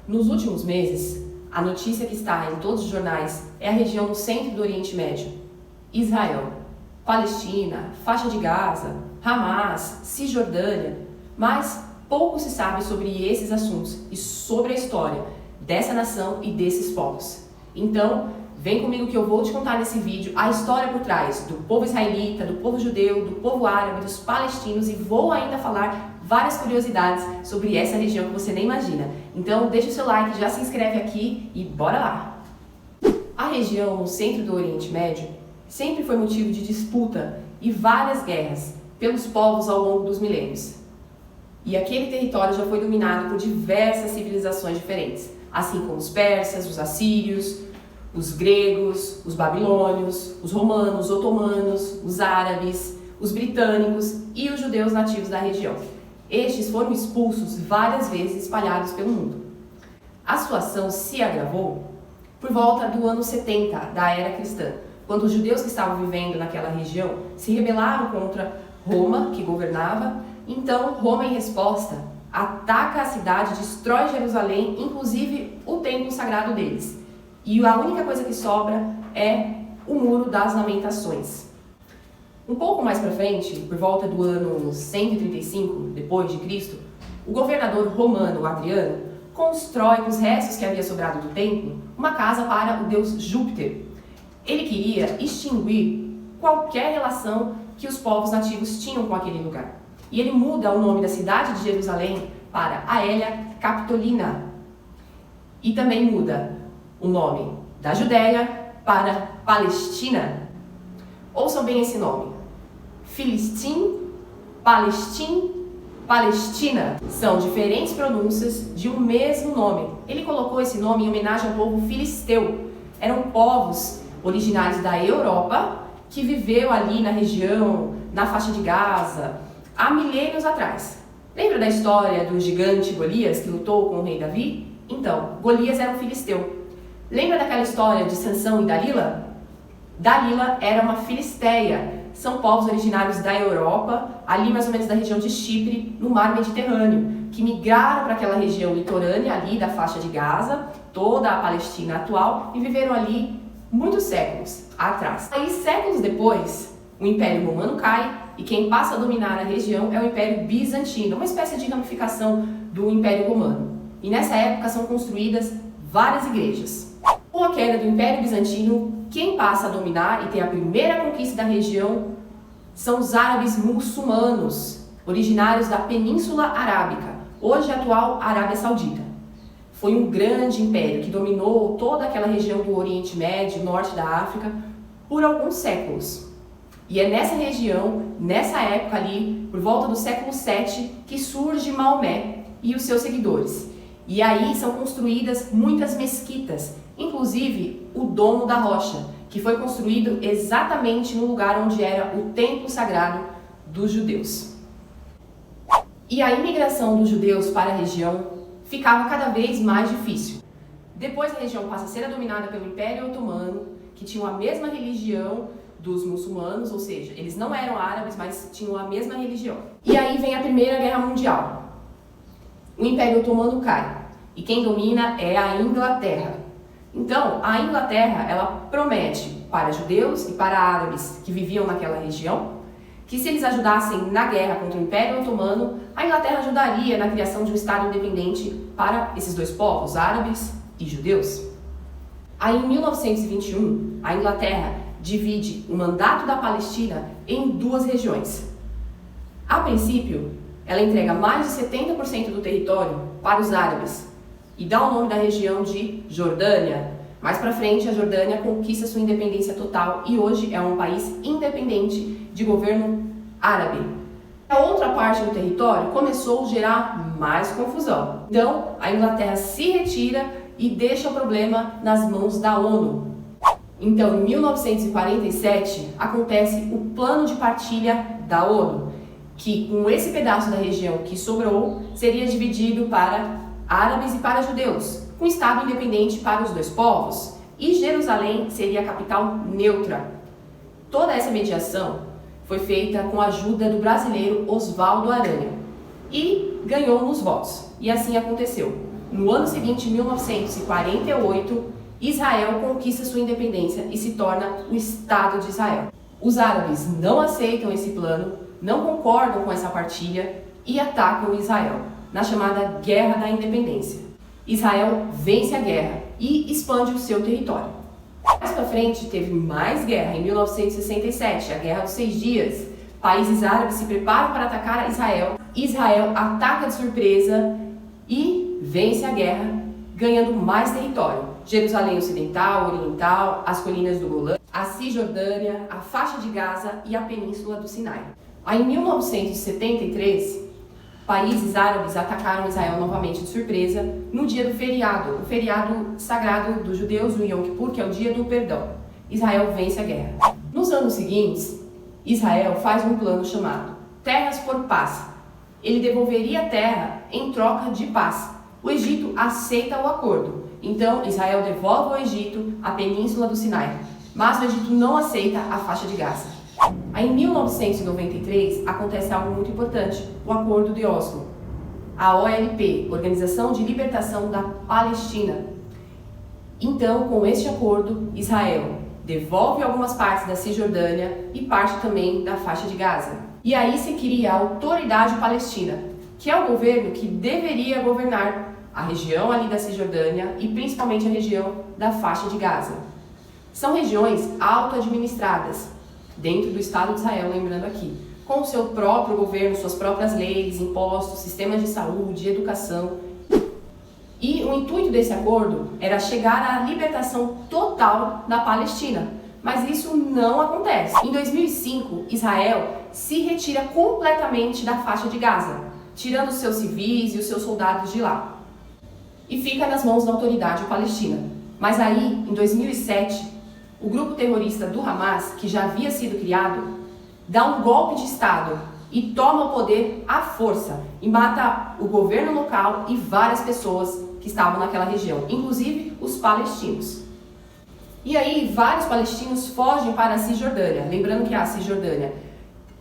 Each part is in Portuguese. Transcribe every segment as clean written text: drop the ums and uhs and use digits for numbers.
Nos últimos meses, a notícia que está em todos os jornais é a região no centro do Oriente Médio. Israel, Palestina, faixa de Gaza, Hamas, Cisjordânia, mas pouco se sabe sobre esses assuntos e sobre a história dessa nação e desses povos. Então, vem comigo que eu vou te contar nesse vídeo a história por trás do povo israelita, do povo judeu, do povo árabe, dos palestinos e vou ainda falar várias curiosidades sobre essa região que você nem imagina. Então deixa o seu like, já se inscreve aqui e bora lá! A região no centro do Oriente Médio sempre foi motivo de disputa e várias guerras pelos povos ao longo dos milênios. E aquele território já foi dominado por diversas civilizações diferentes, assim como os persas, os assírios, os gregos, os babilônios, os romanos, os otomanos, os árabes, os britânicos e os judeus nativos da região. Estes foram expulsos várias vezes espalhados pelo mundo. A situação se agravou por volta do ano 70 da era cristã, quando os judeus que estavam vivendo naquela região se rebelaram contra Roma, que governava. Então, Roma, em resposta, ataca a cidade, destrói Jerusalém, inclusive o templo sagrado deles. E a única coisa que sobra é o Muro das Lamentações. Um pouco mais para frente, por volta do ano 135 depois de Cristo, o governador romano Adriano constrói com os restos que havia sobrado do templo uma casa para o deus Júpiter. Ele queria extinguir qualquer relação que os povos nativos tinham com aquele lugar. E ele muda o nome da cidade de Jerusalém para Aelia Capitolina. E também muda o nome da Judéia para Palestina. Ouçam bem esse nome: Filistim, Palestim, Palestina. São diferentes pronúncias de um mesmo nome. Ele colocou esse nome em homenagem ao povo filisteu. Eram povos originários da Europa que viveu ali na região, na faixa de Gaza, há milênios atrás. Lembra da história do gigante Golias que lutou com o rei Davi? Então, Golias era um filisteu. Lembra daquela história de Sansão e Dalila? Dalila era uma filisteia. São povos originários da Europa, ali mais ou menos da região de Chipre, no mar Mediterrâneo, que migraram para aquela região litorânea ali da faixa de Gaza, toda a Palestina atual, e viveram ali muitos séculos atrás. Aí, séculos depois, o Império Romano cai e quem passa a dominar a região é o Império Bizantino, uma espécie de ramificação do Império Romano. E nessa época são construídas várias igrejas. Com a queda do Império Bizantino, quem passa a dominar e tem a primeira conquista da região são os árabes muçulmanos, originários da Península Arábica, hoje a atual Arábia Saudita. Foi um grande império que dominou toda aquela região do Oriente Médio, norte da África, por alguns séculos. E é nessa região, nessa época ali, por volta do século VII, que surge Maomé e os seus seguidores. E aí são construídas muitas mesquitas, inclusive o Domo da Rocha, que foi construído exatamente no lugar onde era o templo sagrado dos judeus. E a imigração dos judeus para a região ficava cada vez mais difícil. Depois a região passa a ser dominada pelo Império Otomano, que tinha a mesma religião dos muçulmanos, ou seja, eles não eram árabes, mas tinham a mesma religião. E aí vem a Primeira Guerra Mundial. O Império Otomano cai e quem domina é a Inglaterra. Então, a Inglaterra, ela promete para judeus e para árabes que viviam naquela região que se eles ajudassem na guerra contra o Império Otomano, a Inglaterra ajudaria na criação de um Estado independente para esses dois povos, árabes e judeus. Aí, em 1921, a Inglaterra divide o mandato da Palestina em duas regiões. A princípio, ela entrega mais de 70% do território para os árabes e dá o nome da região de Jordânia. Mais para frente, a Jordânia conquista sua independência total e hoje é um país independente de governo árabe. A outra parte do território começou a gerar mais confusão. Então, a Inglaterra se retira e deixa o problema nas mãos da ONU. Então, em 1947, acontece o Plano de Partilha da ONU, que com esse pedaço da região que sobrou, seria dividido para árabes e para judeus, com Estado independente para os dois povos, e Jerusalém seria a capital neutra. Toda essa mediação foi feita com a ajuda do brasileiro Oswaldo Aranha, e ganhou nos votos, e assim aconteceu. No ano seguinte, 1948, Israel conquista sua independência e se torna o Estado de Israel. Os árabes não aceitam esse plano, não concordam com essa partilha e atacam Israel, na chamada Guerra da Independência. Israel vence a guerra e expande o seu território. Mais para frente, teve mais guerra, em 1967, a Guerra dos 6 Dias. Países árabes se preparam para atacar Israel. Israel ataca de surpresa e vence a guerra, ganhando mais território. Jerusalém Ocidental, Oriental, as colinas do Golã, a Cisjordânia, a faixa de Gaza e a Península do Sinai. Aí, em 1973, países árabes atacaram Israel novamente de surpresa no dia do feriado, o feriado sagrado dos judeus, o Yom Kippur, que é o dia do perdão. Israel vence a guerra. Nos anos seguintes, Israel faz um plano chamado Terras por Paz. Ele devolveria a terra em troca de paz. O Egito aceita o acordo. Então, Israel devolve ao Egito a Península do Sinai, mas o Egito não aceita a faixa de Gaza. Aí, em 1993, acontece algo muito importante, o Acordo de Oslo. A OLP, Organização de Libertação da Palestina. Então, com este acordo, Israel devolve algumas partes da Cisjordânia e parte também da faixa de Gaza. E aí se cria a Autoridade Palestina, que é o governo que deveria governar a região ali da Cisjordânia e principalmente a região da faixa de Gaza. São regiões auto-administradas, dentro do Estado de Israel, lembrando aqui, com o seu próprio governo, suas próprias leis, impostos, sistemas de saúde, educação. E o intuito desse acordo era chegar à libertação total da Palestina, mas isso não acontece. Em 2005, Israel se retira completamente da faixa de Gaza, tirando os seus civis e os seus soldados de lá, e fica nas mãos da Autoridade Palestina. Mas aí, em 2007, o grupo terrorista do Hamas, que já havia sido criado, dá um golpe de Estado e toma o poder à força e mata o governo local e várias pessoas que estavam naquela região, inclusive os palestinos. E aí vários palestinos fogem para a Cisjordânia, lembrando que a Cisjordânia,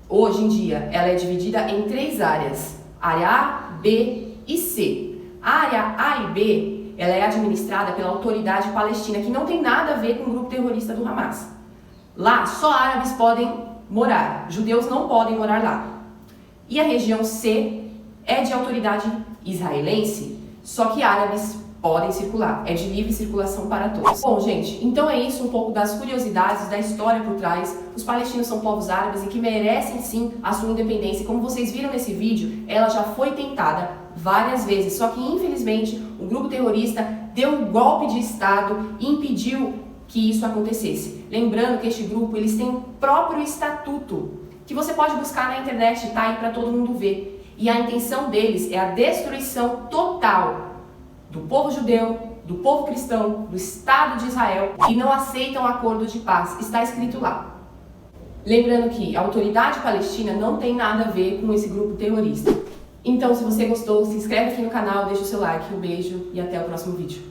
hoje em dia, ela é dividida em 3 áreas, área A, B e C. A área A e B, ela é administrada pela Autoridade Palestina, que não tem nada a ver com o grupo terrorista do Hamas. Lá, só árabes podem morar, judeus não podem morar lá. E a região C é de autoridade israelense, só que árabes podem circular, é de livre circulação para todos. Bom, gente, então é isso, um pouco das curiosidades, da história por trás. Os palestinos são povos árabes e que merecem sim a sua independência. Como vocês viram nesse vídeo, ela já foi tentada várias vezes, só que infelizmente o grupo terrorista deu um golpe de Estado e impediu que isso acontecesse. Lembrando que este grupo, eles têm um próprio estatuto, que você pode buscar na internet, tá aí para todo mundo ver. E a intenção deles é a destruição total do povo judeu, do povo cristão, do Estado de Israel, e não aceitam acordo de paz. Está escrito lá. Lembrando que a Autoridade Palestina não tem nada a ver com esse grupo terrorista. Então, se você gostou, se inscreve aqui no canal, deixa o seu like, um beijo e até o próximo vídeo.